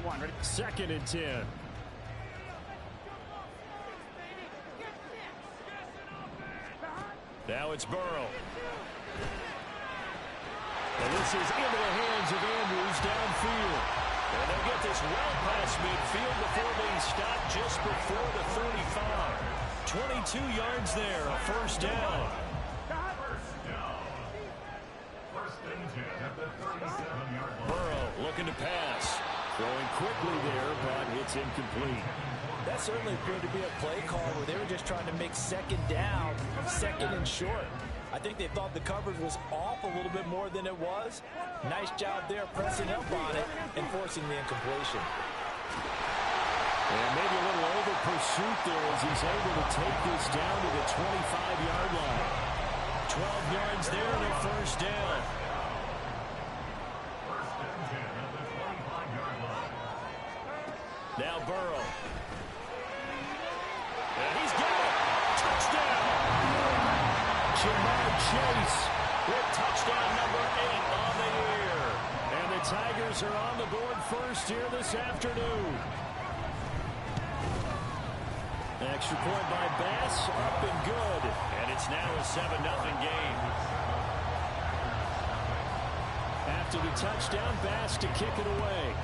2nd and 10. Now it's Burrow. And this is into the hands of Andrews downfield. And they'll get this well past midfield before being stopped just before the 35. 22 yards there, a first down. Burrow looking to pass. Throwing quickly there, but it's incomplete. That certainly appeared to be a play call where they were just trying to make second down, second and short. I think they thought the coverage was off a little bit more than it was. Nice job there pressing up on it and forcing the incompletion. And maybe a little over pursuit there as he's able to take this down to the 25-yard line. 12 yards there and a first down. Now Burrow. And he's got it. Touchdown. Jamar Chase with touchdown number 8 on the year. And the Tigers are on the board first here this afternoon. Extra point by Bass, up and good. And it's now a 7-0 game. After the touchdown, Bass to kick it away.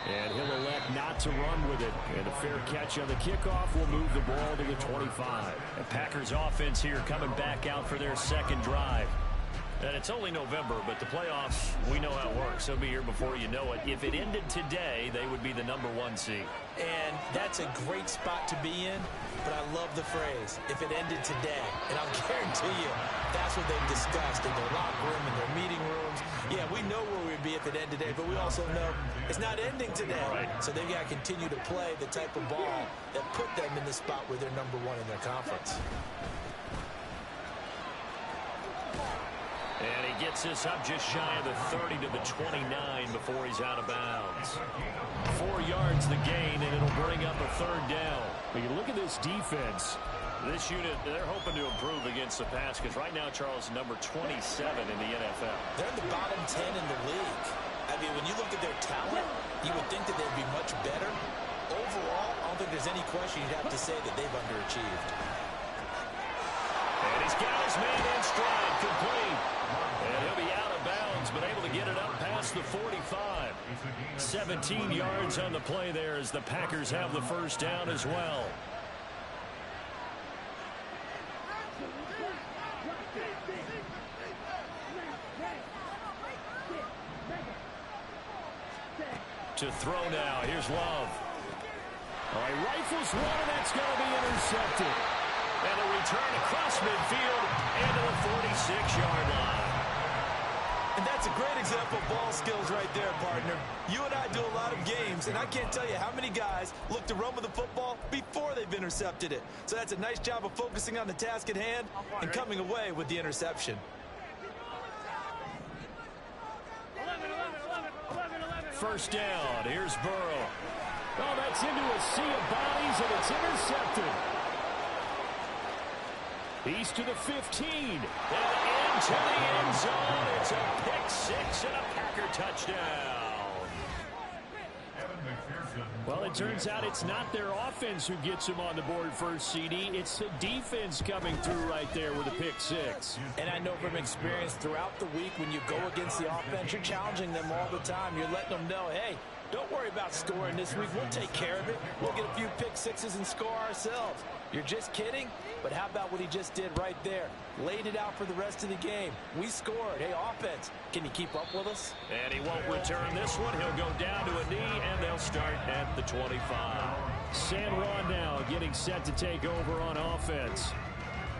And he'll elect not to run with it. And a fair catch on the kickoff will move the ball to the 25. The Packers offense here coming back out for their second drive. And it's only November, but the playoffs, we know how it works. They'll be here before you know it. If it ended today, they would be the #1 seed. And that's a great spot to be in, but I love the phrase, if it ended today. And I'll guarantee you, that's what they've discussed in their locker room, in their meeting rooms. Yeah, we know where we'd be if it ended today, but we also know it's not ending today. Right. So they've got to continue to play the type of ball that put them in the spot where they're #1 in their conference. And he gets this up just shy of the 30 to the 29 before he's out of bounds. 4 yards the gain, and it'll bring up a third down. But you look at this defense. This unit, they're hoping to improve against the pass because right now, Charles, number 27 in the NFL. They're in the bottom 10 in the league. I mean, when you look at their talent, you would think that they'd be much better. Overall, I don't think there's any question you'd have to say that they've underachieved. And he's got his man in stride, complete. And he'll be out of bounds, but able to get it up past the 45. 17 yards on the play there as the Packers have the first down as well. To throw now. Here's Love. All right, rifles one, and that's going to be intercepted. And a return across midfield and to the 46-yard line. And that's a great example of ball skills right there, partner. You and I do a lot of games, and I can't tell you how many guys look to run with the football before they've intercepted it. So that's a nice job of focusing on the task at hand and coming away with the interception. First down. Here's Burrow. Oh, that's into a sea of bodies, and it's intercepted. He's to the 15. And into the end zone. It's a pick six and a Packer touchdown. Well, it turns out it's not their offense who gets them on the board first, CD. It's the defense coming through right there with a pick six. And I know from experience throughout the week when you go against the offense, you're challenging them all the time. You're letting them know, hey, don't worry about scoring this week. We'll take care of it. We'll get a few pick sixes and score ourselves. You're just kidding? But how about what he just did right there? Laid it out for the rest of the game. We scored. Hey, offense, can you keep up with us? And he won't return this one. He'll go down to a knee, and they'll start at the 25. San Juan now getting set to take over on offense.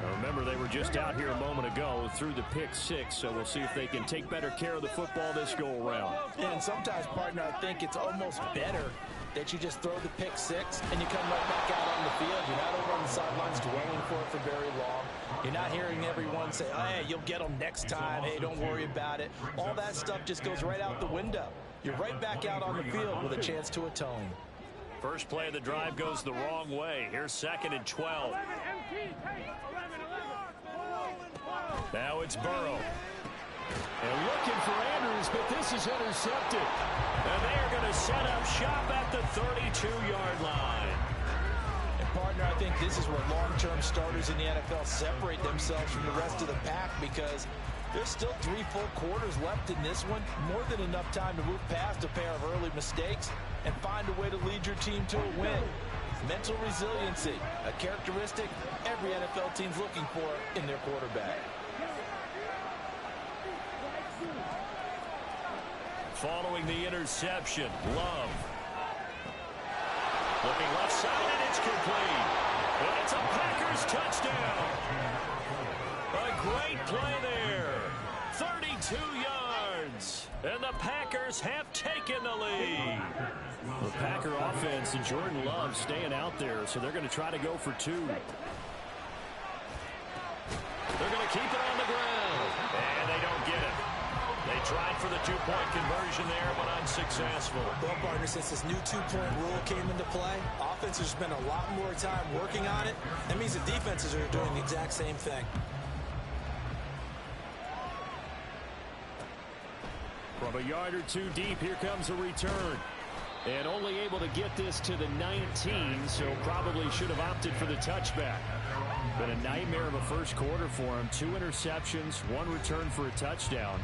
Now remember, they were just out here a moment ago through the pick six, so we'll see if they can take better care of the football this go-around. And sometimes, partner, I think it's almost better that you just throw the pick six and you come right back out on the field. You're not over on the sidelines dwelling for it for very long. You're not hearing everyone say, oh, hey, you'll get them next time. Hey, don't worry about it. All that stuff just goes right out the window. You're right back out on the field with a chance to atone. First play of the drive goes the wrong way. Here's 2nd and 12. Now it's Burrow. And looking for Andrews, but this is intercepted. And they are going to set up shop at the 32-yard line. And, partner, I think this is where long-term starters in the NFL separate themselves from the rest of the pack, because there's still 3 full quarters left in this one. More than enough time to move past a pair of early mistakes and find a way to lead your team to a win. Mental resiliency, a characteristic every NFL team's looking for in their quarterback. Following the interception, Love. Looking left side, and it's complete. And it's a Packers touchdown. A great play there. 32 yards. And the Packers have taken the lead. The Packer offense and Jordan Love staying out there, so they're going to try to go for 2. They're going to keep it on the ground. And they don't get it. They tried for the 2-point conversion there, but unsuccessful. Well, partner, since this new 2-point rule came into play, offenses spend a lot more time working on it. That means the defenses are doing the exact same thing. From a yard or 2 deep, here comes a return. And only able to get this to the 19, so probably should have opted for the touchback. Been a nightmare of a first quarter for him. 2 interceptions, 1 return for a touchdown.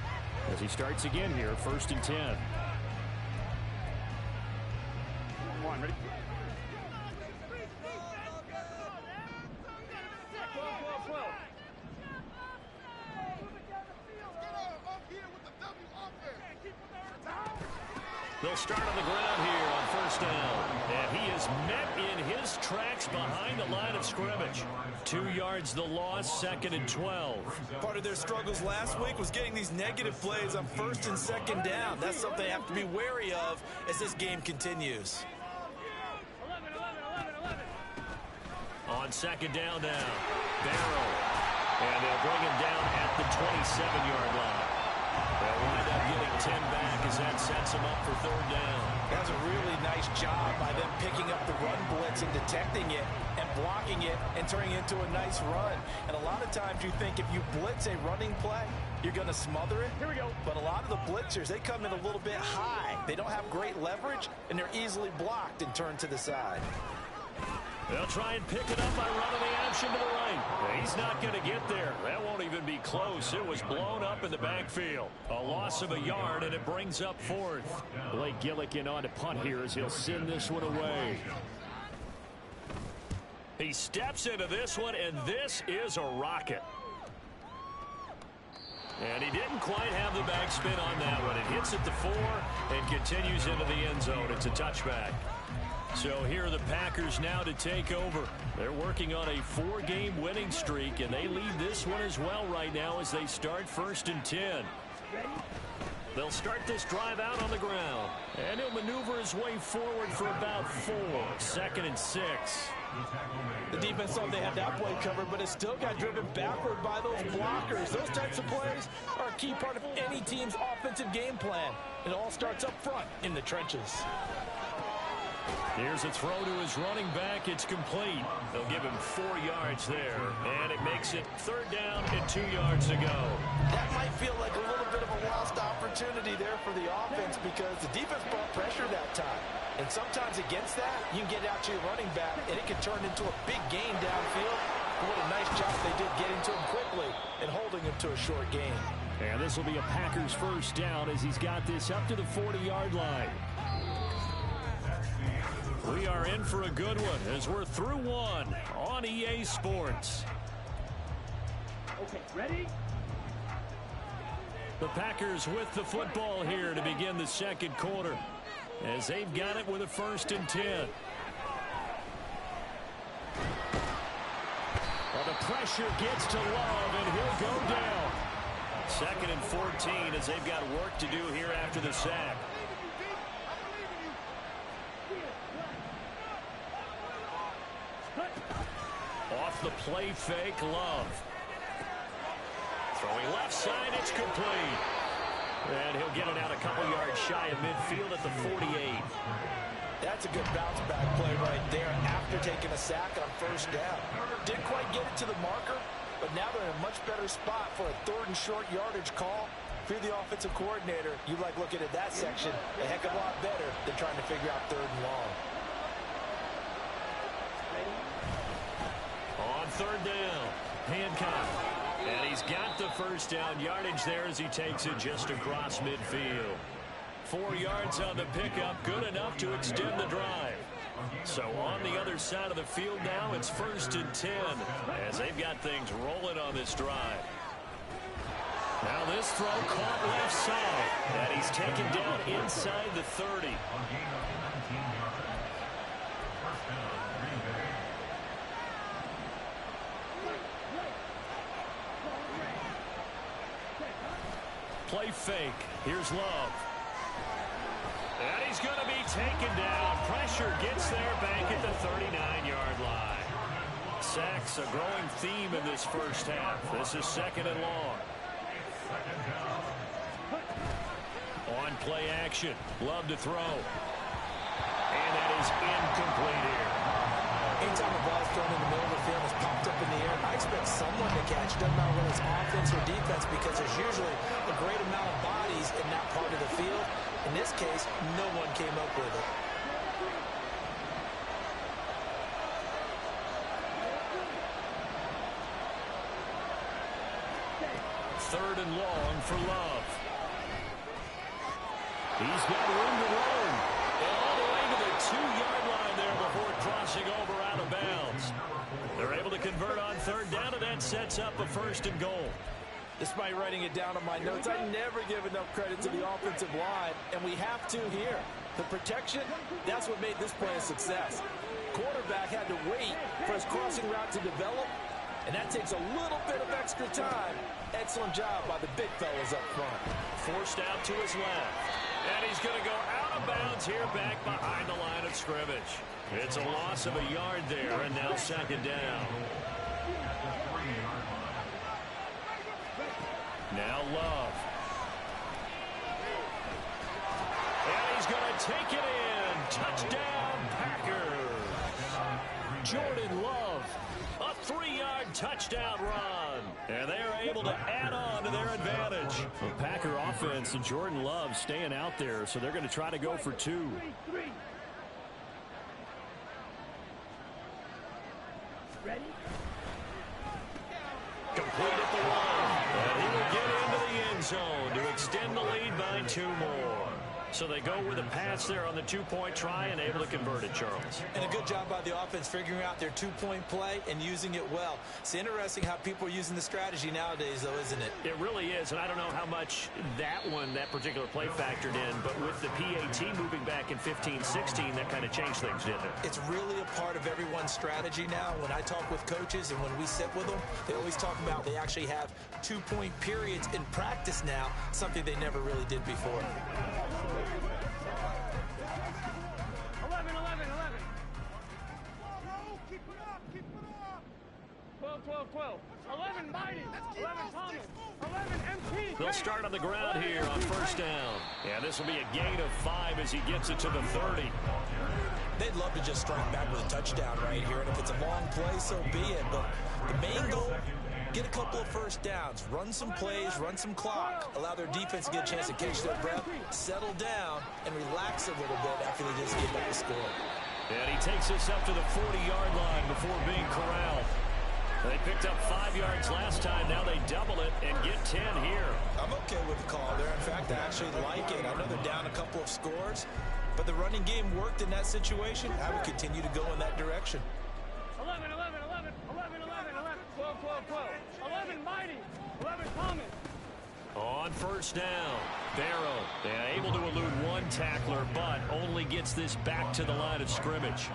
As he starts again here, 1st and 10. Come on, ready? They'll start on the ground here on 1st down. And he is met in his tracks behind the line of scrimmage. 2 yards the loss, 2nd and 12. Part of their struggles last week was getting these negative plays on 1st and 2nd down. That's something they have to be wary of as this game continues. On 2nd down now, Barrow. And they'll bring him down at the 27-yard line. They'll wind up getting 10 back as that sets them up for 3rd down. That's a really nice job by them picking up the run blitz and detecting it and blocking it and turning it into a nice run. And a lot of times you think if you blitz a running play, you're going to smother it. Here we go. But a lot of the blitzers, they come in a little bit high. They don't have great leverage, and they're easily blocked and turned to the side. They'll try and pick it up by running the action to the right. He's not going to get there. That won't even be close. It was blown up in the backfield. A loss of a yard, and it brings up 4th. Blake Gillikin on to punt here as he'll send this one away. He steps into this one, and this is a rocket. And he didn't quite have the backspin on that one. It hits at the 4 and continues into the end zone. It's a touchback. So here are the Packers now to take over. They're working on a 4-game winning streak, and they lead this one as well right now as they start 1st and 10. They'll start this drive out on the ground, and he'll maneuver his way forward for about 4. 2nd and 6. The defense thought they had that play covered, but it still got driven backward by those blockers. Those types of plays are a key part of any team's offensive game plan. It all starts up front in the trenches. Here's a throw to his running back. It's complete. They'll give him 4 yards there, and it makes it 3rd down and 2 yards to go. That might feel like a little bit of a lost opportunity there for the offense because the defense brought pressure that time. And sometimes against that, you can get out to your running back, and it can turn into a big gain downfield. What a nice job they did getting to him quickly and holding him to a short gain. And this will be a Packers 1st down as he's got this up to the 40-yard line. We are in for a good one as we're through one on EA Sports. Okay, ready? The Packers with the football here to begin the 2nd quarter as they've got it with a 1st and 10. Well, the pressure gets to Love, and he'll go down. 2nd and 14 as they've got work to do here after the sack. Off the play fake, Love. Throwing left side, it's complete. And he'll get it out a couple yards shy of midfield at the 48. That's a good bounce back play right there after taking a sack on 1st down. Didn't quite get it to the marker, but now they're in a much better spot for a 3rd and short yardage call. If you're the offensive coordinator, you like looking at that section a heck of a lot better than trying to figure out 3rd and long. On 3rd down, Hancock. And he's got the first down yardage there as he takes it just across midfield. 4 yards on the pickup, good enough to extend the drive. So on the other side of the field now, it's 1st and 10 as they've got things rolling on this drive. Now this throw caught left side, and he's taken down inside the 30. Play fake. Here's Love. And he's going to be taken down. Pressure gets there back at the 39-yard line. Sacks a growing theme in this first half. This is 2nd and long. On play action. Love to throw. And that is incomplete here. Anytime a ball's thrown in the middle of the field, it's popped up in the air, I expect someone to catch. Doesn't matter whether it's offense or defense, because there's usually a great amount of bodies in that part of the field. In this case, no one came up with it. Third and long for Love. He's got room to run. And all the way to the 2-yard line there before crossing over out of bounds. They're able to convert on 3rd down, and that sets up a 1st and goal. Despite writing it down on my notes, I never give enough credit to the offensive line, and we have to here. The protection, that's what made this play a success. Quarterback had to wait for his crossing route to develop, and that takes a little bit of extra time. Excellent job by the big fellas up front. Forced out to his left. And he's going to go out of bounds here back behind the line of scrimmage. It's a loss of a yard there, and now 2nd down. Now Love. And he's going to take it in. Touchdown, Packers. Jordan Love. A 3-yard touchdown run. And they are able to add on to their advantage. The Packer offense and Jordan Love staying out there, so they're going to try to go for 2. Ready? Complete at the 1. And he will get into the end zone to extend the lead by 2 more. So they go with a pass there on the 2-point try and able to convert it, Charles. And a good job by the offense figuring out their 2-point play and using it well. It's interesting how people are using the strategy nowadays, though, isn't it? It really is, and I don't know how much that particular play factored in, but with the PAT moving back in 15-16, that kind of changed things, didn't it? It's really a part of everyone's strategy now. When I talk with coaches and when we sit with them, they always talk about they actually have 2-point periods in practice now, something they never really did before. 11. Keep it up. 12. 11 Mighty. 11 Thomas. 11 MP. They'll start on the ground here on 1st down. Yeah, this will be a gain of 5 as he gets it to the 30. They'd love to just strike back with a touchdown right here, and if it's a long play, so be it. But the main goal, get a couple of 1st downs, run some plays, run some clock, allow their defense to get a chance to catch their breath, settle down, and relax a little bit after they just get back to score. And he takes us up to the 40-yard line before being corralled. They picked up 5 yards last time. Now they double it and get 10 here. I'm okay with the call there. In fact, I actually like it. I know they're down a couple of scores, but the running game worked in that situation. I would continue to go in that direction. 11. 12. 11 Mighty. 11 Thomas. On 1st down, Barrow able to elude 1 tackler, but only gets this back to the line of scrimmage.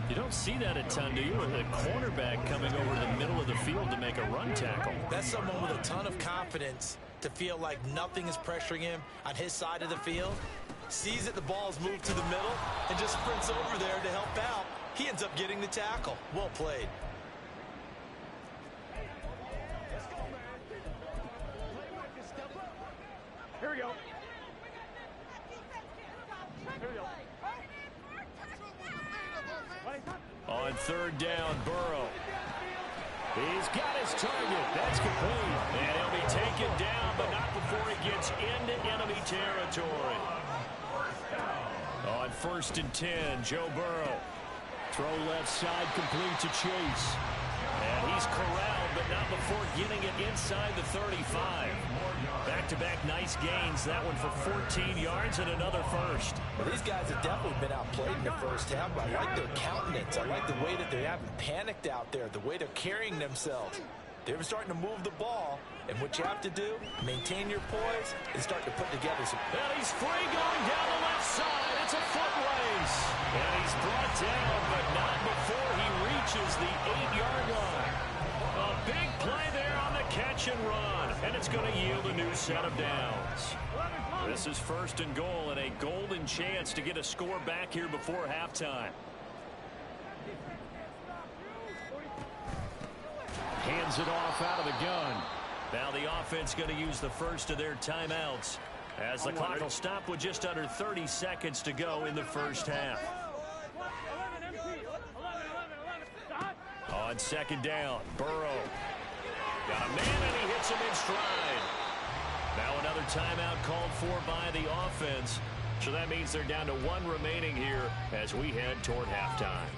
You don't see that a ton, do you? With a cornerback coming over the middle of the field to make a run tackle. That's someone with a ton of confidence to feel like nothing is pressuring him on his side of the field. Sees that the ball's moved to the middle and just sprints over there to help out. He ends up getting the tackle. Well played. Here we go. On 3rd down, Burrow. He's got his target. That's complete. And he'll be taken down, but not before he gets into enemy territory. On 1st and 10, Joe Burrow. Throw left side, complete to Chase. And he's corralled, but not before getting it inside the 35. Back-to-back nice gains. That one for 14 yards and another first. Well, these guys have definitely been outplayed in the first half, but I like their countenance. I like the way that they haven't panicked out there, the way they're carrying themselves. They're starting to move the ball, and what you have to do, maintain your poise, and start to put together some... And he's free going down the left side. It's a foot race. And he's brought down, but not before he reaches the 8-yard line. A big play there on the catch and run, and it's going to yield a new set of downs. This is 1st and goal, and a golden chance to get a score back here before halftime. Hands it off out of the gun. Now the offense going to use the first of their timeouts as the clock will stop with just under 30 seconds to go in the first half. On 2nd down, Burrow. Got a man, and he hits him in stride. Now another timeout called for by the offense. So that means they're down to 1 remaining here as we head toward halftime.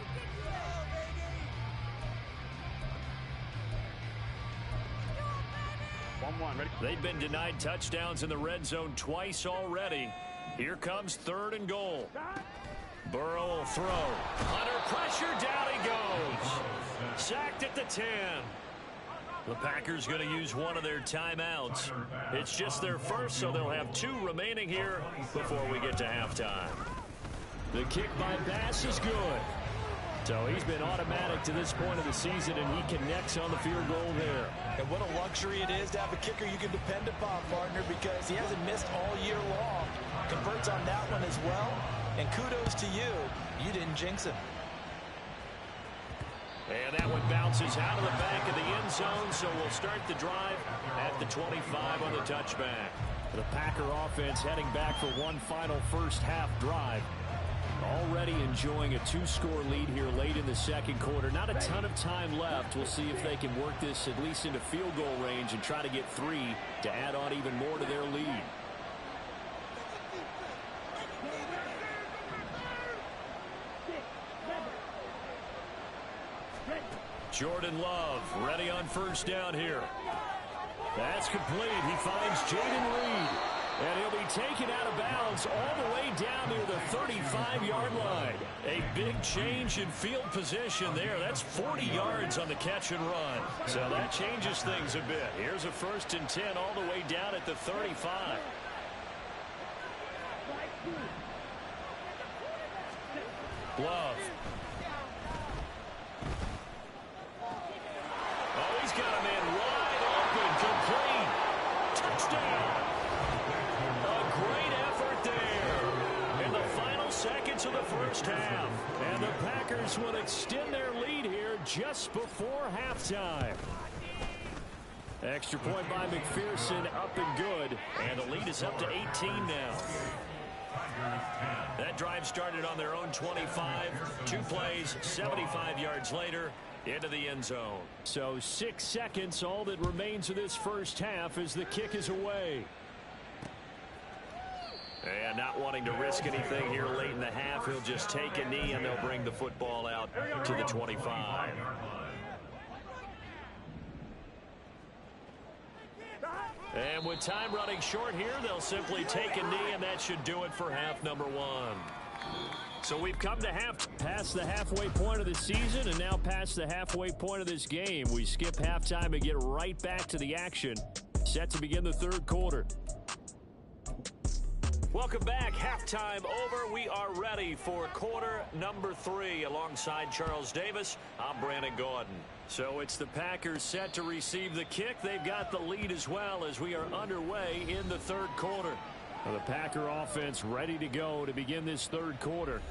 They've been denied touchdowns in the red zone twice already. Here comes 3rd and goal. Burrow will throw. Under pressure, down he goes. Sacked at the 10. The Packers going to use one of their timeouts. It's just their first, so they'll have 2 remaining here before we get to halftime. The kick by Bass is good. So he's been automatic to this point of the season, and he connects on the field goal there. And what a luxury it is to have a kicker you can depend upon, partner, because he hasn't missed all year long. Converts on that one as well. And kudos to you. You didn't jinx him. And that one bounces out of the back of the end zone, so we'll start the drive at the 25 on the touchback. The Packer offense heading back for one final first half drive. Already enjoying a 2-score lead here late in the second quarter. Not a ton of time left. We'll see if they can work this at least into field goal range and try to get 3 to add on even more to their lead. Jordan Love ready on 1st down here. That's complete. He finds Jaden Reed. And he'll be taken out of bounds all the way down near the 35-yard line. A big change in field position there. That's 40 yards on the catch and run. So that changes things a bit. Here's a 1st and 10 all the way down at the 35. Love. Oh, he's got a man wide open, complete. Touchdown. Seconds of the first half, and the Packers will extend their lead here just before halftime. Extra point by McPherson, up and good, and the lead is up to 18 now. That drive started on their own 25, 2 plays, 75 yards later, into the end zone. So 6 seconds, all that remains of this first half as the kick is away. And not wanting to risk anything here late in the half, he'll just take a knee and they'll bring the football out to the 25. And with time running short here, they'll simply take a knee, and that should do it for half number 1. So we've come to past the halfway point of the season, and now past the halfway point of this game. We skip halftime and get right back to the action. Set to begin the 3rd quarter. Welcome back. Halftime over. We are ready for quarter number 3. Alongside Charles Davis, I'm Brandon Gordon. So it's the Packers set to receive the kick. They've got the lead as well as we are underway in the 3rd quarter. The Packer offense ready to go to begin this 3rd quarter.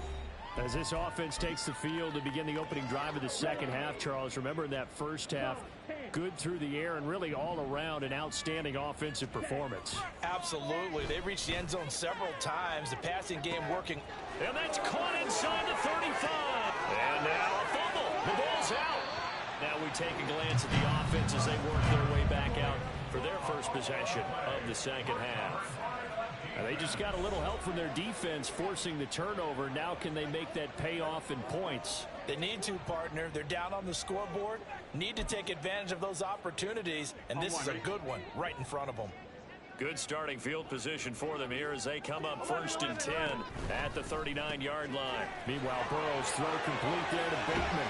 As this offense takes the field to begin the opening drive of the second half, Charles, remember in that first half, good through the air and really all around an outstanding offensive performance. Absolutely. They reached the end zone several times. The passing game working. And that's caught inside the 35. And now a fumble. The ball's out. Now we take a glance at the offense as they work their way back out for their first possession of the second half. And they just got a little help from their defense forcing the turnover. Now can they make that pay off in points? They need to, partner. They're down on the scoreboard. Need to take advantage of those opportunities. And this is a good one right in front of them. Good starting field position for them here as they come up 1st and 10 at the 39-yard line. Meanwhile, Burrow's throw complete there to Bateman.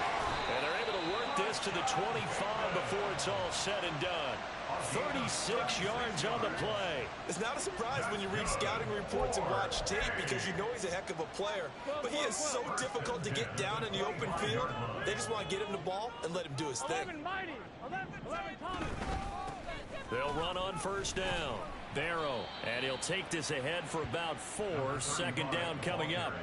And they're able to work this to the 25 before it's all said and done. 36 yards on the play. It's not a surprise when you read scouting reports and watch tape because you know he's a heck of a player. But he is so difficult to get down in the open field. They just want to get him the ball and let him do his thing. 11 Mighty. 11 Thomas. They'll run on 1st down. Barrow, and he'll take this ahead for about 4. 2nd down coming up.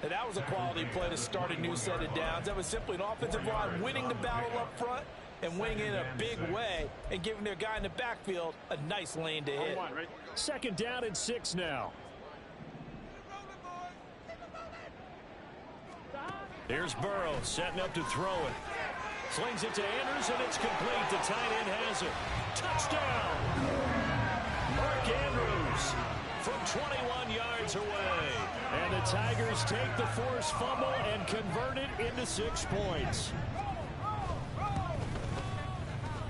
And that was a quality play to start a new set of downs. That was simply an offensive line winning the battle up front and winning in a big way and giving their guy in the backfield a nice lane to hit. 2nd down and 6 now. Here's Burrow setting up to throw it. Slings it to Andrews, and it's complete. The tight end has it. Touchdown! Mark Andrews from 21 yards away. And the Tigers take the forced fumble and convert it into 6 points.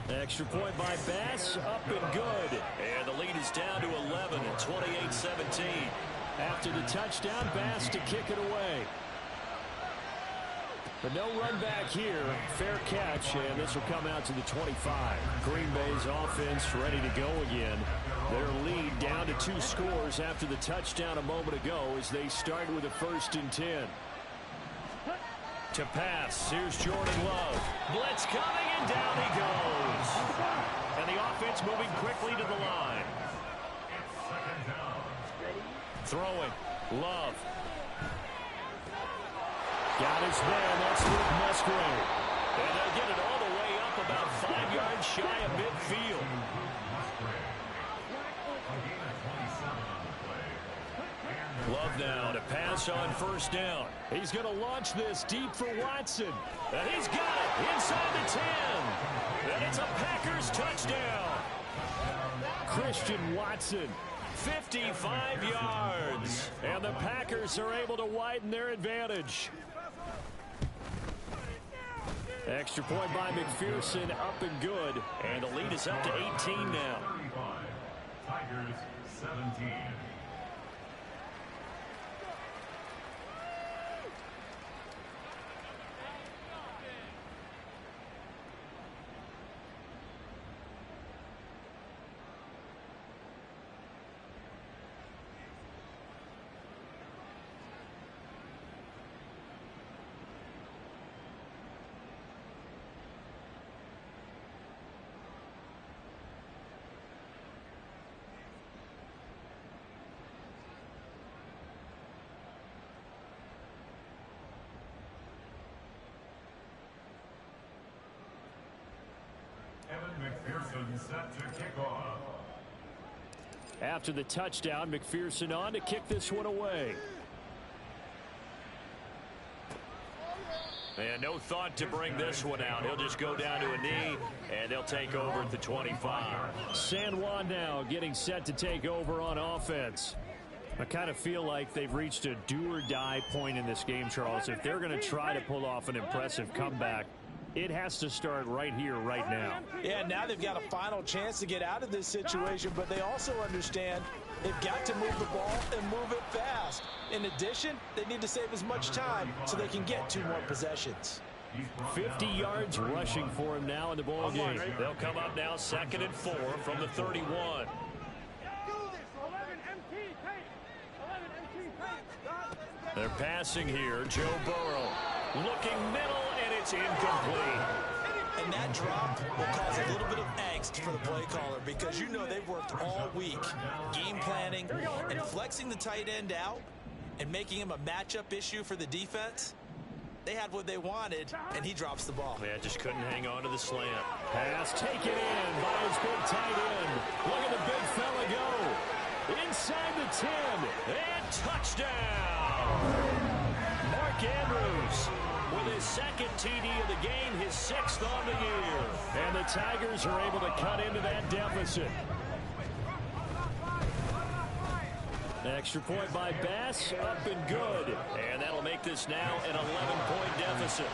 Extra point by Bass, up and good. And the lead is down to 11 at 28-17. After the touchdown, Bass to kick it away. But no run back here. Fair catch, and this will come out to the 25. Green Bay's offense ready to go again. Their lead down to 2 scores after the touchdown a moment ago as they start with a 1st and 10. To pass, here's Jordan Love. Blitz coming, and down he goes. And the offense moving quickly to the line. Throwing, Love. Got his man, that's Luke Musgrave. And they'll get it all the way up about 5 yards shy of midfield. Love now to pass on 1st down. He's going to launch this deep for Watson. And he's got it inside the 10. And it's a Packers touchdown. Christian Watson, 55 yards. And the Packers are able to widen their advantage. Extra point by McPherson, up and good. And the lead is up to 18 now. Tigers 17. McPherson set to kick off. After the touchdown, McPherson on to kick this one away. And no thought to bring this one out. He'll just go down to a knee, and they'll take over at the 25. San Juan now getting set to take over on offense. I kind of feel like they've reached a do-or-die point in this game, Charles. If they're going to try to pull off an impressive comeback, it has to start right here, right now. Yeah, now they've got a final chance to get out of this situation, but they also understand they've got to move the ball and move it fast. In addition, they need to save as much time so they can get 2 more possessions. 50 yards rushing for him now in the ball game. They'll come up now 2nd and 4 from the 31. They're passing here. Joe Burrow looking middle, and it's incomplete. And that drop will cause a little bit of angst for the play caller because you know they've worked all week game planning and flexing the tight end out and making him a matchup issue for the defense. They had what they wanted, and he drops the ball. Yeah, just couldn't hang on to the slant. Pass taken in by his big tight end. Look at the big fella go. Inside the 10, and touchdown. Mark Andrews with his second TD of the game, his 6th on the year. And the Tigers are able to cut into that deficit. Extra point by Bass, up and good. And that'll make this now an 11-point deficit.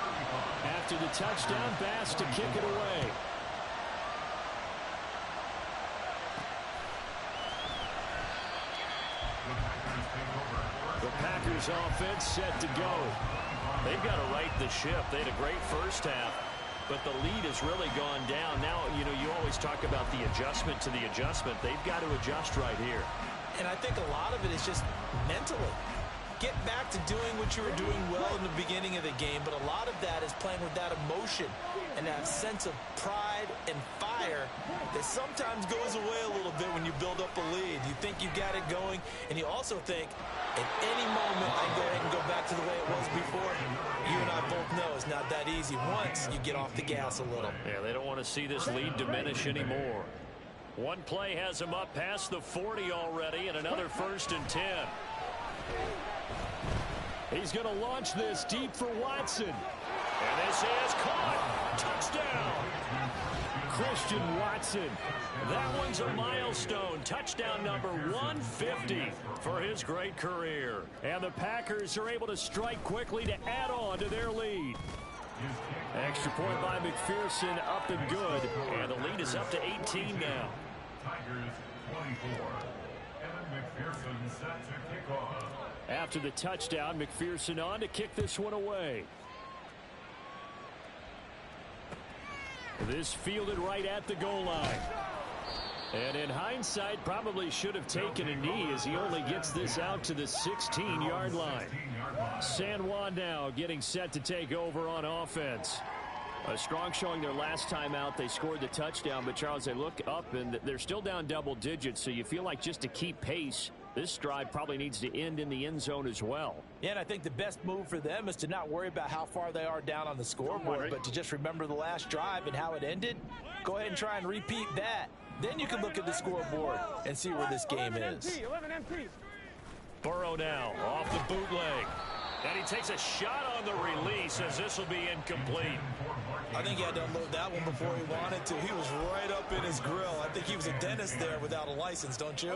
After the touchdown, Bass to kick it away. The Packers offense set to go. They've got to right the ship. They had a great first half, but the lead has really gone down. Now, you always talk about the adjustment to the adjustment. They've got to adjust right here. And I think a lot of it is just mentally. Get back to doing what you were doing well in the beginning of the game, but a lot of that is playing with that emotion and that sense of pride and fire that sometimes goes away a little bit when you build up a lead. You think you got it going, and you also think, at any moment I can go ahead and go back to the way it was before. You and I both know it's not that easy once you get off the gas a little. Yeah, they don't want to see this lead diminish anymore. One play has him up past the 40 already, and another 1st and 10. He's going to launch this deep for Watson. And this is caught. Touchdown. Christian Watson. That one's a milestone. Touchdown number 150 for his great career. And the Packers are able to strike quickly to add on to their lead. Extra point by McPherson, up and good. And the lead is up to 18 now. Tigers 24. Evan McPherson set to kick off. After the touchdown, McPherson on to kick this one away. This fielded right at the goal line. And in hindsight, probably should have taken a knee as he only gets this out to the 16-yard line. San Juan now getting set to take over on offense. A strong showing their last time out. They scored the touchdown, but Charles, they look up and they're still down double digits, so you feel like just to keep pace, this drive probably needs to end in the end zone as well. Yeah, and I think the best move for them is to not worry about how far they are down on the scoreboard, but to just remember the last drive and how it ended. Go ahead and try and repeat that. Then you can look at the scoreboard and see where this game is. Burrow now off the bootleg. And he takes a shot on the release as this will be incomplete. I think he had to unload that one before he wanted to. He was right up in his grill. I think he was a dentist there without a license, don't you?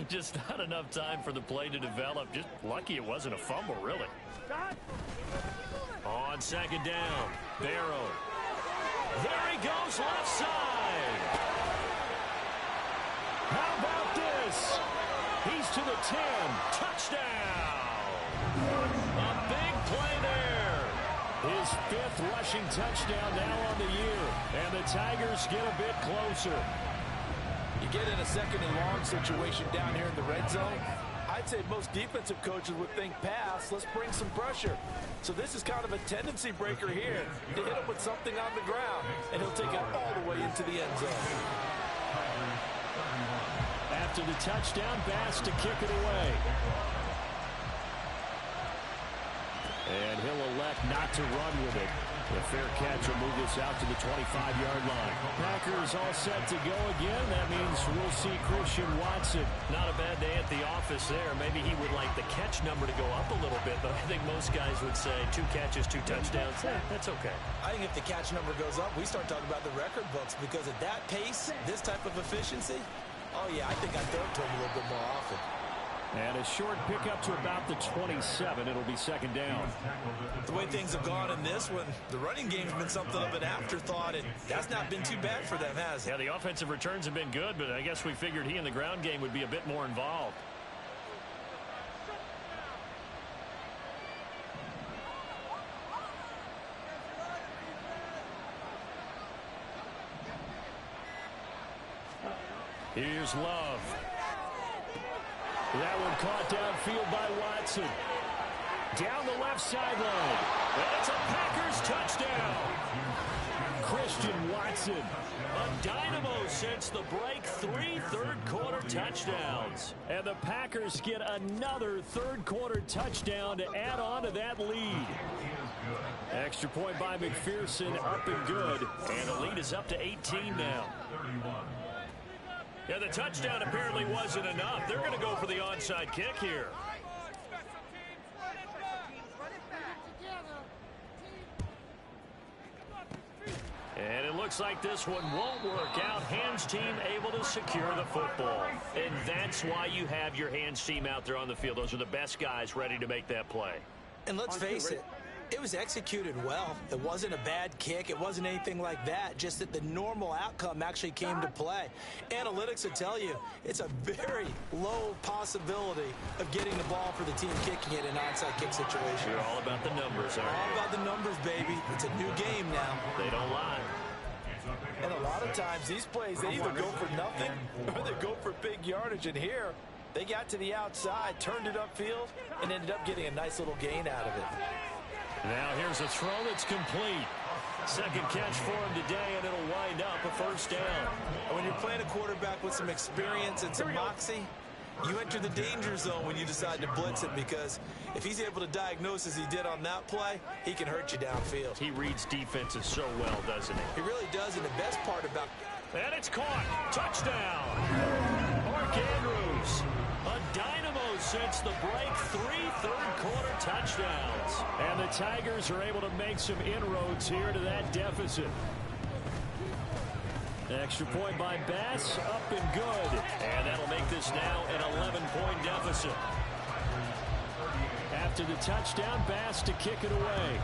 Just not enough time for the play to develop. Just lucky it wasn't a fumble, really. On 2nd down, Barrow. There he goes, left side. How about this? He's to the 10. Touchdown. A big play there. His 5th rushing touchdown now on the year. And the Tigers get a bit closer. You get in a 2nd and long situation down here in the red zone. I'd say most defensive coaches would think pass. Let's bring some pressure. So this is kind of a tendency breaker here to hit him with something on the ground. And he'll take it all the way into the end zone. After the touchdown, Bass to kick it away. And he'll elect not to run with it. The fair catch will move this out to the 25-yard line. Packers all set to go again. That means we'll see Christian Watson. Not a bad day at the office there. Maybe he would like the catch number to go up a little bit, but I think most guys would say 2 catches, 2 touchdowns. That's okay. I think if the catch number goes up, we start talking about the record books, because at that pace, this type of efficiency, oh yeah, I think I'd throw it to him a little bit more often. And a short pickup to about the 27. It'll be 2nd down. The way things have gone in this one, the running game's been something of an afterthought, and that's not been too bad for them, has it? Yeah, the offensive returns have been good, but I guess we figured he in the ground game would be a bit more involved. Here's Love. That one caught downfield by Watson. Down the left sideline. That's a Packers touchdown. Christian Watson, a dynamo since the break. 3 third-quarter touchdowns. And the Packers get another third-quarter touchdown to add on to that lead. Extra point by McPherson, up and good. And the lead is up to 18 now. Yeah, the touchdown apparently wasn't enough. They're going to go for the onside kick here. Looks like this one won't work out. Hands team able to secure the football. And that's why you have your hands team out there on the field. Those are the best guys ready to make that play. And let's face it, it was executed well. It wasn't a bad kick. It wasn't anything like that. Just that the normal outcome actually came to play. Analytics will tell you it's a very low possibility of getting the ball for the team kicking it in an onside kick situation. You're all about the numbers, aren't you? All about the numbers, baby. It's a new game now. They don't lie. And a lot of times these plays, they either go for nothing or they go for big yardage. And here, they got to the outside, turned it upfield, and ended up getting a nice little gain out of it. Now here's a throw that's complete. Second catch for him today, and it'll wind up a first down. When you're playing a quarterback with some experience and some moxie, you enter the danger zone when you decide to blitz it, because if he's able to diagnose as he did on that play, he can hurt you downfield. He reads defenses so well, doesn't he? He really does, and the best part about... And it's caught. Touchdown. Mark Andrews, a dynamo since the break. 3 third-quarter touchdowns. And the Tigers are able to make some inroads here to that deficit. Extra point by Bass, up and good. And that'll make this now an 11-point deficit. After the touchdown, Bass to kick it away.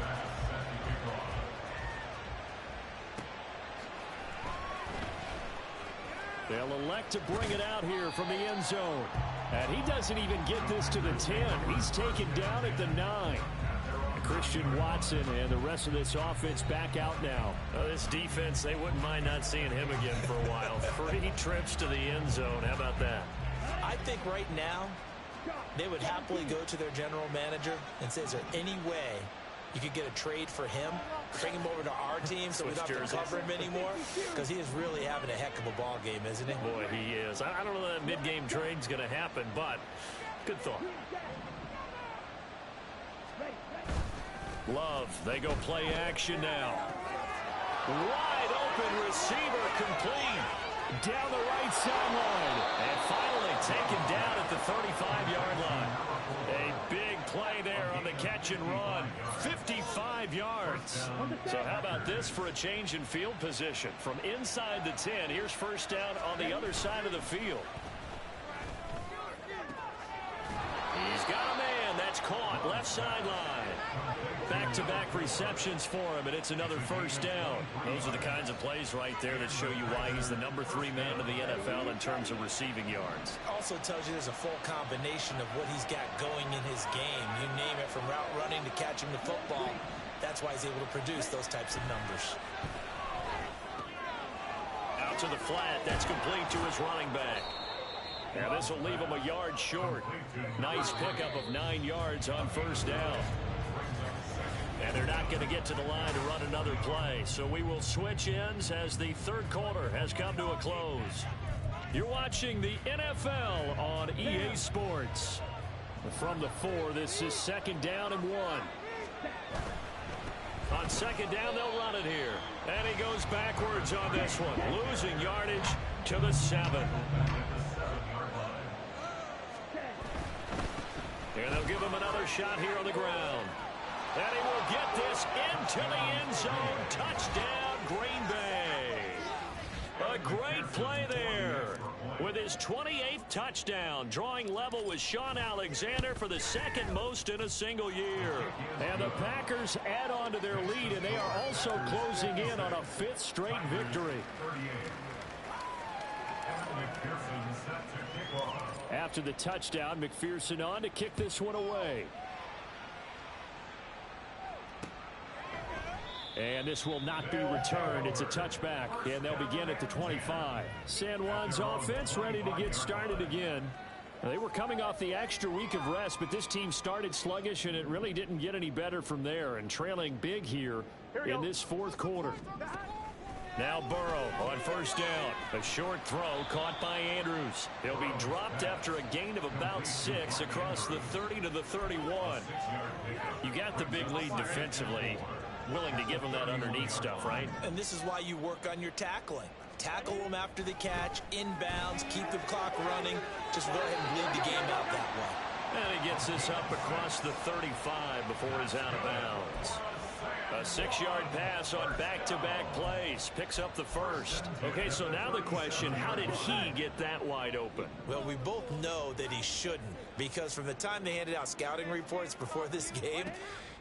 They'll elect to bring it out here from the end zone. And he doesn't even get this to the 10. He's taken down at the 9. Christian Watson and the rest of this offense back out now. This defense, they wouldn't mind not seeing him again for a while. 3 trips to the end zone. How about that? I think right now they would happily go to their general manager and say, is there any way you could get a trade for him, bring him over to our team so we don't have to cover him anymore? Because he is really having a heck of a ball game, isn't he? Boy, he is. I don't know that mid-game trade's going to happen, but good thought. Love, they go play action now. Wide open receiver complete. Down the right sideline. And finally taken down at the 35-yard line. A big play there on the catch and run. 55 yards. So how about this for a change in field position? From inside the 10, here's first down on the other side of the field. He's got a man. That's caught. Left sideline. Back-to-back receptions for him, and it's another first down. Those are the kinds of plays right there that show you why he's the number 3 man in the NFL in terms of receiving yards. Also tells you there's a full combination of what he's got going in his game. You name it, from route running to catching the football. That's why he's able to produce those types of numbers. Out to the flat. That's complete to his running back. Now this will leave him a yard short. Nice pickup of 9 yards on first down. And they're not going to get to the line to run another play. So we will switch ends as the third quarter has come to a close. You're watching the NFL on EA Sports. From the 4, this is second down and 1. On second down, they'll run it here. And he goes backwards on this one. Losing yardage to the 7. And they'll give him another shot here on the ground. And he will get this into the end zone. Touchdown, Green Bay. A great play there. With his 28th touchdown, drawing level with Sean Alexander for the 2nd most in a single year. And the Packers add on to their lead, and they are also closing in on a 5th straight victory. After the touchdown, McPherson on to kick this one away. And this will not be returned. It's a touchback, and they'll begin at the 25. San Juan's offense ready to get started again. They were coming off the extra week of rest, but this team started sluggish, and it really didn't get any better from there, and trailing big here in this 4th quarter. Now Burrow on first down. A short throw caught by Andrews. He'll be dropped after a gain of about 6 across the 30 to the 31. You got the big lead defensively. Willing to give him that underneath stuff, right? And this is why you work on your tackling. Tackle them after the catch, inbounds, keep the clock running. Just go ahead and bleed the game out that way. And he gets this up across the 35 before he's out of bounds. A 6-yard pass on back-to-back plays. Picks up the first. Okay, so now the question, how did he get that wide open? Well, we both know that he shouldn't, because from the time they handed out scouting reports before this game,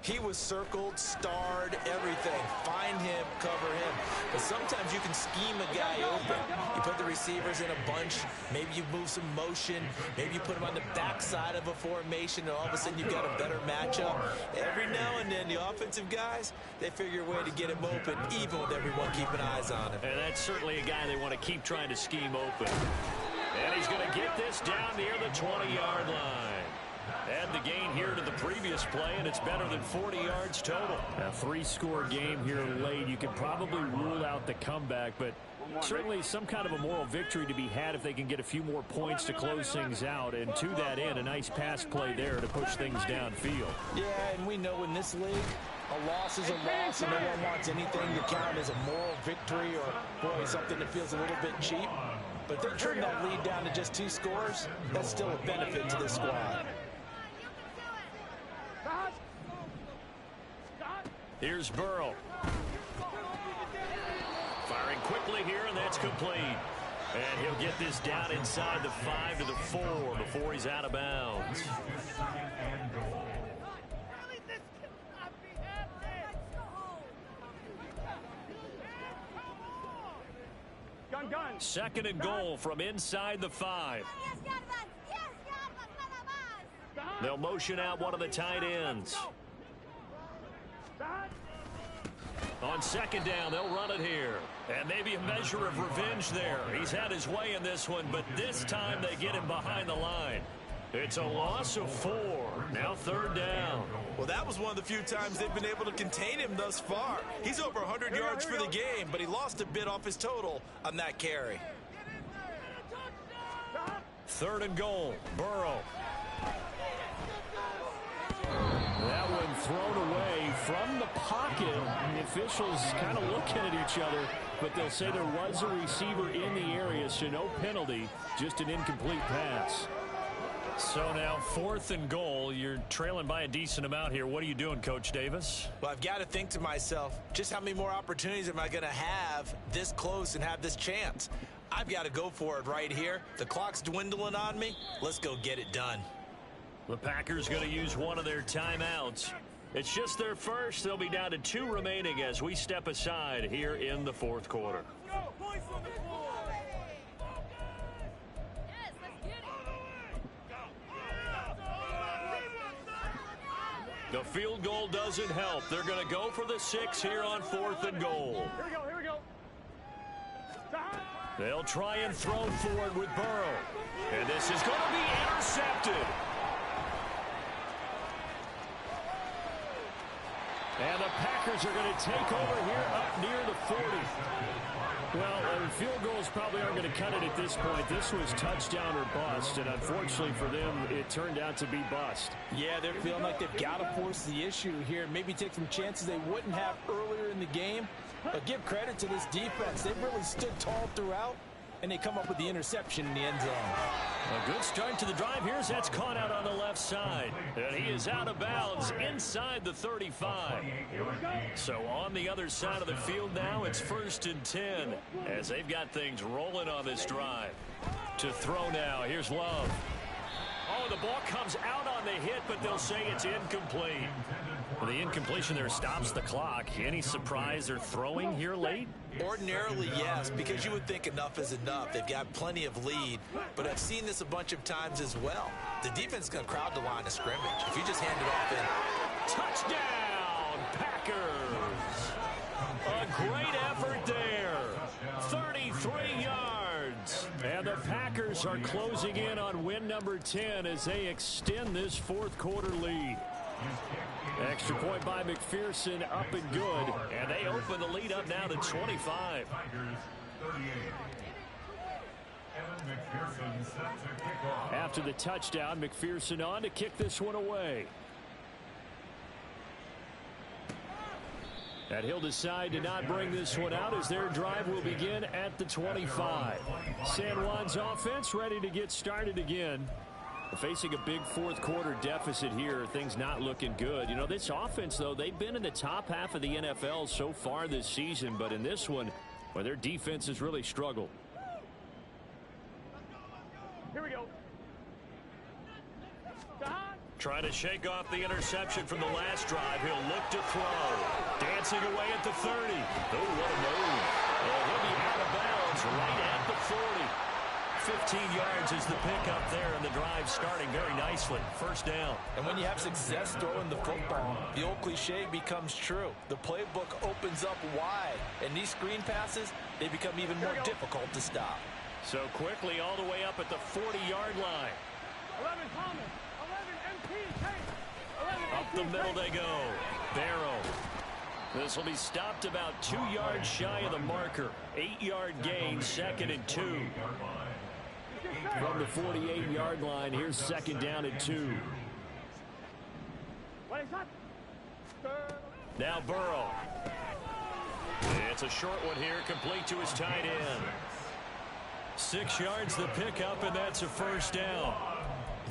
he was circled, starred, everything. Find him, cover him. But sometimes you can scheme a guy open. You put the receivers in a bunch. Maybe you move some motion. Maybe you put him on the backside of a formation, and all of a sudden you've got a better matchup. Every now and then, the offensive guys, they figure a way to get him open, even with everyone keeping eyes on him. And that's certainly a guy they want to keep trying to scheme open. And he's going to get this down near the 20-yard line. Add the gain here to the previous play, and it's better than 40 yards total. A 3-score game here late. You can probably rule out the comeback, but certainly some kind of a moral victory to be had if they can get a few more points to close things out. And to that end, a nice pass play there to push things downfield. Yeah, and we know in this league, a loss is a loss, and no one wants anything to count as a moral victory or, boy, something that feels a little bit cheap. But if they trim that lead down to just 2 scores, that's still a benefit to this squad. Here's Burrow. Firing quickly here, and that's complete. And he'll get this down inside the 5 to the 4 before he's out of bounds. Second and goal from inside the 5. They'll motion out one of the tight ends. On second down, they'll run it here. And maybe a measure of revenge there. He's had his way in this one, but this time they get him behind the line. It's a loss of 4. Now third down. Well, that was one of the few times they've been able to contain him thus far. He's over 100 yards for the game, but he lost a bit off his total on that carry. Third and goal. Burrow. That one thrown away from the pocket. And the officials kind of looking at each other, but they'll say there was a receiver in the area, so no penalty, just an incomplete pass. So now 4th and goal. You're trailing by a decent amount here. What are you doing, Coach Davis? Well, I've got to think to myself, just how many more opportunities am I going to have this close and have this chance? I've got to go for it right here. The clock's dwindling on me. Let's go get it done. The Packers going to use one of their timeouts. It's just their first. They'll be down to 2 remaining as we step aside here in the 4th quarter. The field goal doesn't help. They're going to go for the 6 here on 4th and goal. Here we go. They'll try and throw forward with Burrow. And this is going to be intercepted. And the Packers are going to take over here up near the 40. Well, field goals probably aren't going to cut it at this point. This was touchdown or bust, and unfortunately for them, it turned out to be bust. Yeah, they're feeling like they've got to force the issue here. Maybe take some chances they wouldn't have earlier in the game. But give credit to this defense. They've really stood tall throughout, and they come up with the interception in the end zone. A good start to the drive here as that's caught out on the left side. And he is out of bounds inside the 35. So on the other side of the field now, it's 1st and 10 as they've got things rolling on this drive. To throw now, here's Love. Oh, the ball comes out on the hit, but they'll say it's incomplete. Well, the incompletion there stops the clock. Any surprise they're throwing here late? Ordinarily, yes, because you would think enough is enough. They've got plenty of lead, but I've seen this a bunch of times as well. The defense is going to crowd the line of scrimmage. If you just hand it off in. Touchdown, Packers! A great effort there. 33 yards. And the Packers are closing in on win number 10 as they extend this 4th quarter lead. Extra point by McPherson, up and good. And they open the lead up now to 25. After the touchdown, McPherson on to kick this one away. And he'll decide to not bring this one out as their drive will begin at the 25. San Juan's offense ready to get started again. Facing a big fourth quarter deficit here, things not looking good. You know, this offense, though, they've been in the top half of the NFL so far this season, but in this one, well, their defense has really struggled. Here we go. Trying to shake off the interception from the last drive. He'll look to throw. Dancing away at the 30. Oh, what a move. And he'll be out of bounds right at the 40. 15 yards is the pickup there, and the drive starting very nicely. First down. And when you have success throwing the football, the old cliche becomes true. The playbook opens up wide, and these screen passes, they become even more difficult to stop. So quickly all the way up at the 40-yard line. 11 Thomas. 11 MP. Hey. 11 Up the middle they go. Barrow. This will be stopped about 2 yards shy of the marker. 8-yard gain, 2nd and 2. From the 48-yard line, here's 2nd down and 2. Now Burrow. It's a short one here, complete to his tight end. 6 yards the pickup, and that's a first down.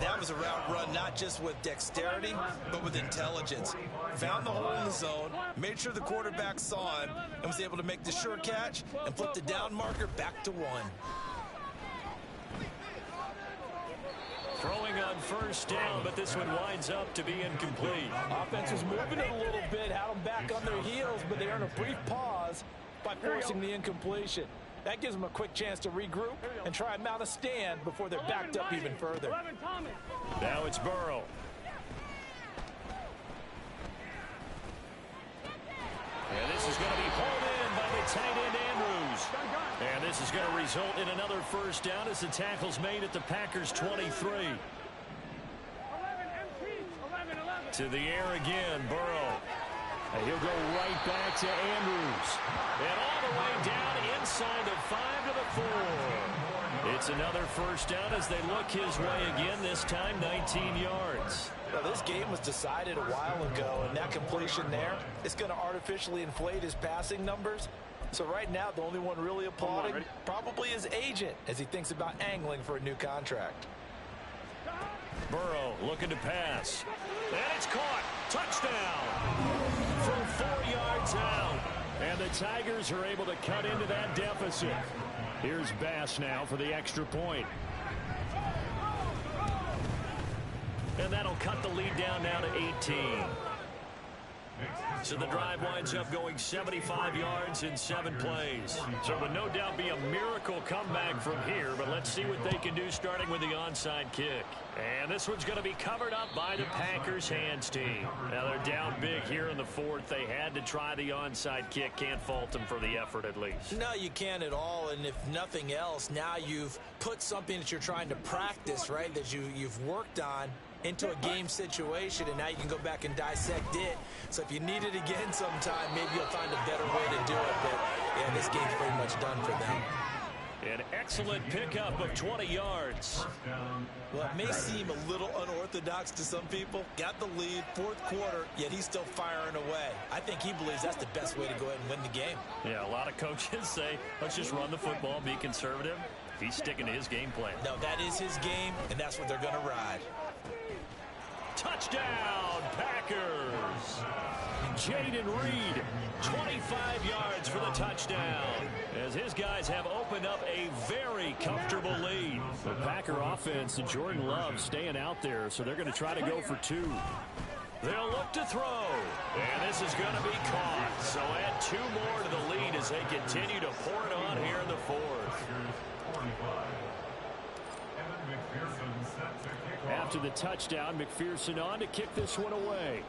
That was a route run not just with dexterity, but with intelligence. Found the hole in the zone, made sure the quarterback saw him, and was able to make the sure catch and flip the down marker back to 1. Throwing on first down, but this one winds up to be incomplete. Offense was moving it a little bit, had them back on their heels, but they earned a brief pause by forcing the incompletion. That gives them a quick chance to regroup and try and mount a stand before they're backed up even further. Now it's Burrow. And this is going to be pulled in by the tight end Andrews. And this is going to result in another first down as the tackle's made at the Packers' 23. To the air again, Burrow. And he'll go right back to Andrews. And all the way down inside the 5 to the 4. It's another first down as they look his way again, this time 19 yards. Well, this game was decided a while ago, and that completion there is going to artificially inflate his passing numbers. So right now, the only one really applauding probably his agent as he thinks about angling for a new contract. Burrow looking to pass. And it's caught. Touchdown. From 4 yards out. And the Tigers are able to cut into that deficit. Here's Bass now for the extra point. And that'll cut the lead down now to 18. So the drive winds up going 75 yards in 7 plays. So it would no doubt be a miracle comeback from here, but let's see what they can do starting with the onside kick. And this one's going to be covered up by the Packers hands team. Now they're down big here in the 4th. They had to try the onside kick. Can't fault them for the effort at least. No, you can't at all. And if nothing else, now you've put something that you're trying to practice, right, that you've worked on into a game situation, and now you can go back and dissect it. So if you need it again sometime, maybe you'll find a better way to do it. But, yeah, this game's pretty much done for them. An excellent pickup of 20 yards. Well, it may seem a little unorthodox to some people. Got the lead, 4th quarter, yet he's still firing away. I think he believes that's the best way to go ahead and win the game. Yeah, a lot of coaches say, let's just run the football, be conservative. He's sticking to his game plan. No, that is his game, and that's what they're going to ride. Touchdown, Packers. Jaden Reed, 25 yards for the touchdown, as his guys have opened up a very comfortable lead. The Packer offense and Jordan Love staying out there, so they're going to try to go for 2. They'll look to throw, and this is going to be caught. So add 2 more to the lead as they continue to pour it on here in the 4th. After the touchdown, McPherson on to kick this one away.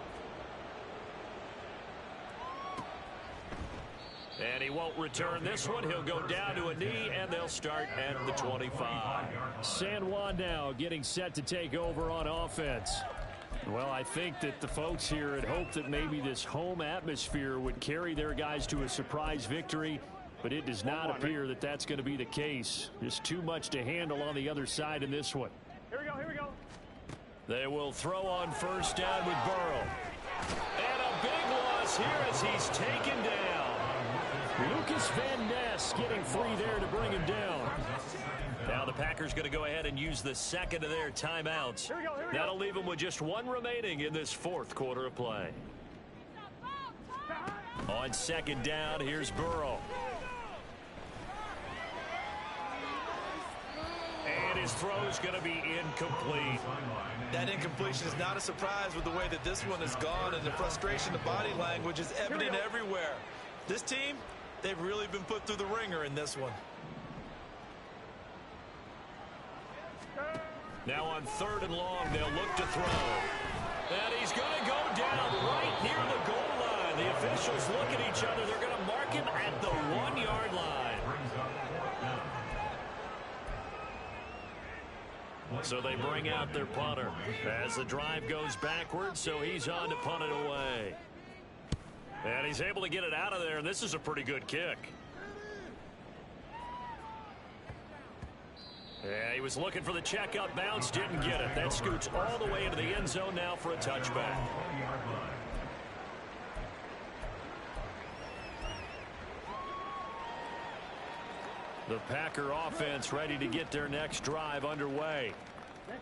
And he won't return this one. He'll go down to a knee, and they'll start at the 25. San Juan now getting set to take over on offense. Well, I think that the folks here had hoped that maybe this home atmosphere would carry their guys to a surprise victory, but it does not appear that that's going to be the case. There's too much to handle on the other side in this one. Here we go, here we go. They will throw on first down with Burrow. And a big loss here as he's taken down. Lucas Van Ness getting free there to bring him down. Now the Packers going to go ahead and use the second of their timeouts. That'll leave them with just one remaining in this fourth quarter of play. On second down, here's Burrow. And his throw's going to be incomplete. That incompletion is not a surprise with the way that this one has gone, and the frustration, the body language is evident everywhere. This team, they've really been put through the ringer in this one. Now on third and long, they'll look to throw. And he's going to go down right near the goal line. The officials look at each other. They're going to mark him at the 1-yard line. So they bring out their punter as the drive goes backwards, so he's on to punt it away. And he's able to get it out of there, and this is a pretty good kick. Yeah, he was looking for the checkout bounce, didn't get it. That scoots all the way into the end zone now for a touchback. The Packer offense ready to get their next drive underway.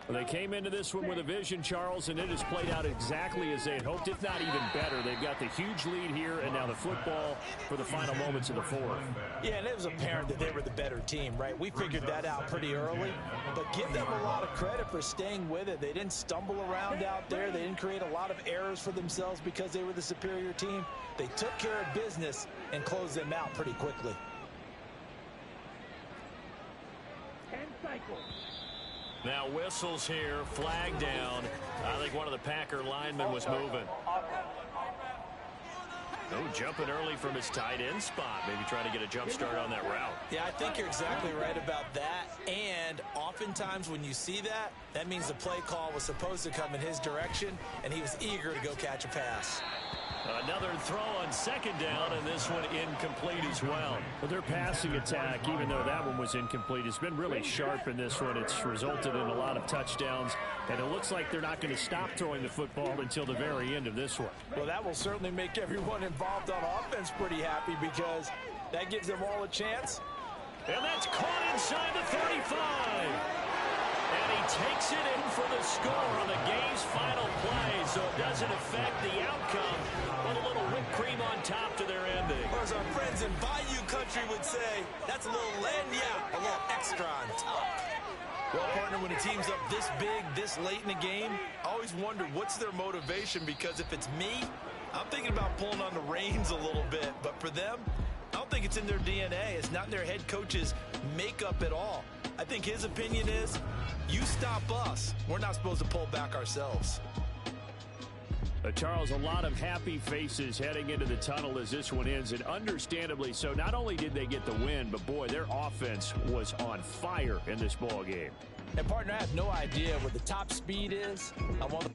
They came into this one with a vision, Charles, and it has played out exactly as they had hoped, if not even better. They've got the huge lead here, and now the football for the final moments of the fourth. Yeah, and it was apparent that they were the better team, right? We figured that out pretty early, but give them a lot of credit for staying with it. They didn't stumble around out there. They didn't create a lot of errors for themselves because they were the superior team. They took care of business and closed them out pretty quickly. Now whistles here, flag down. I think one of the Packer linemen was moving. Oh, jumping early from his tight end spot. Maybe trying to get a jump start on that route. Yeah, I think you're exactly right about that. And oftentimes when you see that, that means the play call was supposed to come in his direction, and he was eager to go catch a pass. Another throw on second down, and this one incomplete as well. But their passing attack, even though that one was incomplete, has been really sharp in this one. It's resulted in a lot of touchdowns, and it looks like they're not going to stop throwing the football until the very end of this one. Well, that will certainly make everyone involved on offense pretty happy because that gives them all a chance. And that's caught inside the 35. And he takes it in for the score on the game's final play, so it doesn't affect the outcome. But a little whipped cream on top to their ending. Or as our friends in Bayou Country would say, that's a little lagniappe, a little extra on top. Well, partner, when a team's up this big, this late in the game, I always wonder what's their motivation, because if it's me, I'm thinking about pulling on the reins a little bit. But for them, I don't think it's in their DNA. It's not in their head coach's makeup at all. I think his opinion is, you stop us. We're not supposed to pull back ourselves. Charles, a lot of happy faces heading into the tunnel as this one ends, and understandably so. Not only did they get the win, but boy, their offense was on fire in this ball game. And partner, I have no idea what the top speed is. I want